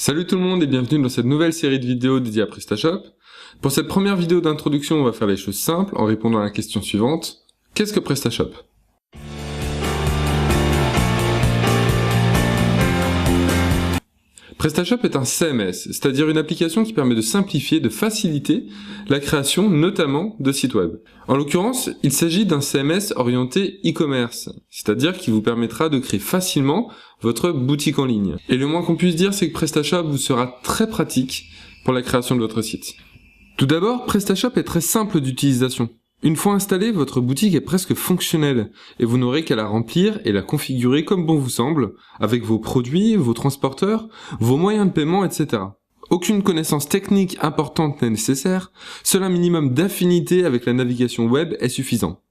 Salut tout le monde et bienvenue dans cette nouvelle série de vidéos dédiée à PrestaShop. Pour cette première vidéo d'introduction, on va faire les choses simples en répondant à la question suivante. Qu'est-ce que PrestaShop ? PrestaShop est un CMS, c'est-à-dire une application qui permet de simplifier, de faciliter la création notamment de sites web. En l'occurrence, il s'agit d'un CMS orienté e-commerce, c'est-à-dire qui vous permettra de créer facilement votre boutique en ligne. Et le moins qu'on puisse dire, c'est que PrestaShop vous sera très pratique pour la création de votre site. Tout d'abord, PrestaShop est très simple d'utilisation. Une fois installée, votre boutique est presque fonctionnelle et vous n'aurez qu'à la remplir et la configurer comme bon vous semble, avec vos produits, vos transporteurs, vos moyens de paiement, etc. Aucune connaissance technique importante n'est nécessaire, seul un minimum d'affinité avec la navigation web est suffisant.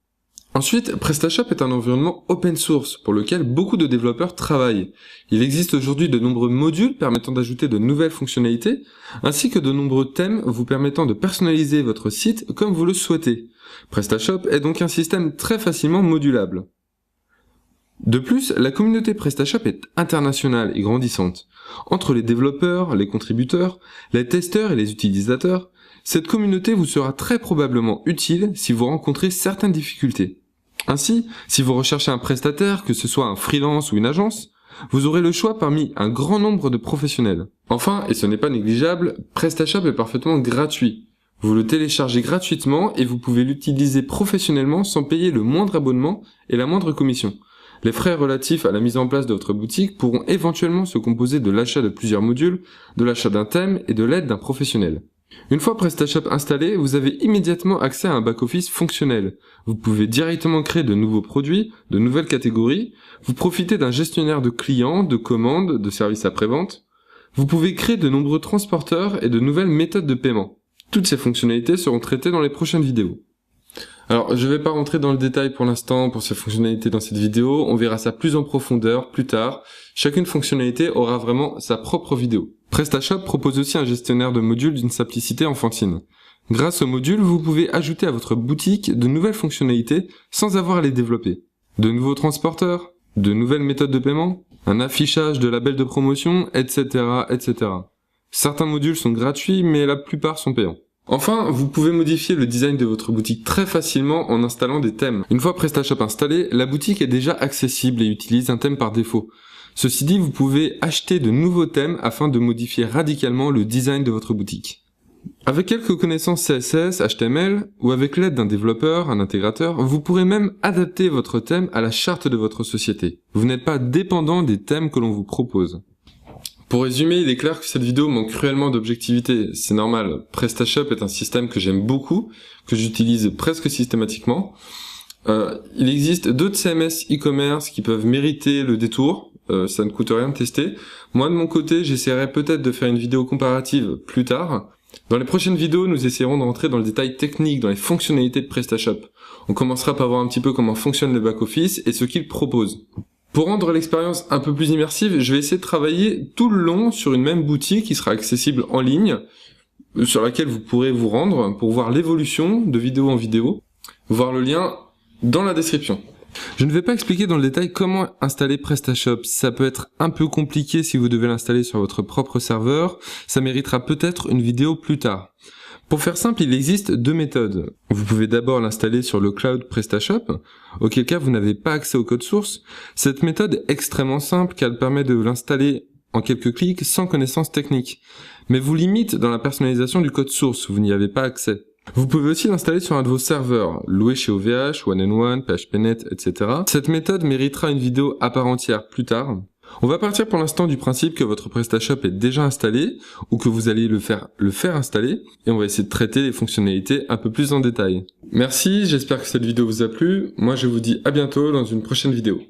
Ensuite, PrestaShop est un environnement open source pour lequel beaucoup de développeurs travaillent. Il existe aujourd'hui de nombreux modules permettant d'ajouter de nouvelles fonctionnalités, ainsi que de nombreux thèmes vous permettant de personnaliser votre site comme vous le souhaitez. PrestaShop est donc un système très facilement modulable. De plus, la communauté PrestaShop est internationale et grandissante. Entre les développeurs, les contributeurs, les testeurs et les utilisateurs, cette communauté vous sera très probablement utile si vous rencontrez certaines difficultés. Ainsi, si vous recherchez un prestataire, que ce soit un freelance ou une agence, vous aurez le choix parmi un grand nombre de professionnels. Enfin, et ce n'est pas négligeable, PrestaShop est parfaitement gratuit. Vous le téléchargez gratuitement et vous pouvez l'utiliser professionnellement sans payer le moindre abonnement et la moindre commission. Les frais relatifs à la mise en place de votre boutique pourront éventuellement se composer de l'achat de plusieurs modules, de l'achat d'un thème et de l'aide d'un professionnel. Une fois PrestaShop installé, vous avez immédiatement accès à un back-office fonctionnel. Vous pouvez directement créer de nouveaux produits, de nouvelles catégories, vous profitez d'un gestionnaire de clients, de commandes, de services après-vente. Vous pouvez créer de nombreux transporteurs et de nouvelles méthodes de paiement. Toutes ces fonctionnalités seront traitées dans les prochaines vidéos. Alors, je ne vais pas rentrer dans le détail pour l'instant pour ces fonctionnalités dans cette vidéo, on verra ça plus en profondeur plus tard. Chacune fonctionnalité aura vraiment sa propre vidéo. PrestaShop propose aussi un gestionnaire de modules d'une simplicité enfantine. Grâce au module, vous pouvez ajouter à votre boutique de nouvelles fonctionnalités sans avoir à les développer. De nouveaux transporteurs, de nouvelles méthodes de paiement, un affichage de labels de promotion, etc., etc. Certains modules sont gratuits, mais la plupart sont payants. Enfin, vous pouvez modifier le design de votre boutique très facilement en installant des thèmes. Une fois PrestaShop installé, la boutique est déjà accessible et utilise un thème par défaut. Ceci dit, vous pouvez acheter de nouveaux thèmes afin de modifier radicalement le design de votre boutique. Avec quelques connaissances CSS, HTML, ou avec l'aide d'un développeur, un intégrateur, vous pourrez même adapter votre thème à la charte de votre société. Vous n'êtes pas dépendant des thèmes que l'on vous propose. Pour résumer, il est clair que cette vidéo manque cruellement d'objectivité. C'est normal, PrestaShop est un système que j'aime beaucoup, que j'utilise presque systématiquement. Il existe d'autres CMS e-commerce qui peuvent mériter le détour, ça ne coûte rien de tester. Moi de mon côté, j'essaierai peut-être de faire une vidéo comparative plus tard. Dans les prochaines vidéos, nous essaierons de rentrer dans le détail technique, dans les fonctionnalités de PrestaShop. On commencera par voir un petit peu comment fonctionne le back-office et ce qu'il propose. Pour rendre l'expérience un peu plus immersive, je vais essayer de travailler tout le long sur une même boutique qui sera accessible en ligne, sur laquelle vous pourrez vous rendre pour voir l'évolution de vidéo en vidéo, voir le lien dans la description. Je ne vais pas expliquer dans le détail comment installer PrestaShop, ça peut être un peu compliqué si vous devez l'installer sur votre propre serveur, ça méritera peut-être une vidéo plus tard. Pour faire simple, il existe deux méthodes. Vous pouvez d'abord l'installer sur le cloud PrestaShop, auquel cas vous n'avez pas accès au code source. Cette méthode est extrêmement simple car elle permet de l'installer en quelques clics sans connaissance technique, mais vous limite dans la personnalisation du code source, vous n'y avez pas accès. Vous pouvez aussi l'installer sur un de vos serveurs, loué chez OVH, One&One, PHPNet, etc. Cette méthode méritera une vidéo à part entière plus tard. On va partir pour l'instant du principe que votre PrestaShop est déjà installé ou que vous allez le faire installer et on va essayer de traiter les fonctionnalités un peu plus en détail. Merci, j'espère que cette vidéo vous a plu. Moi je vous dis à bientôt dans une prochaine vidéo.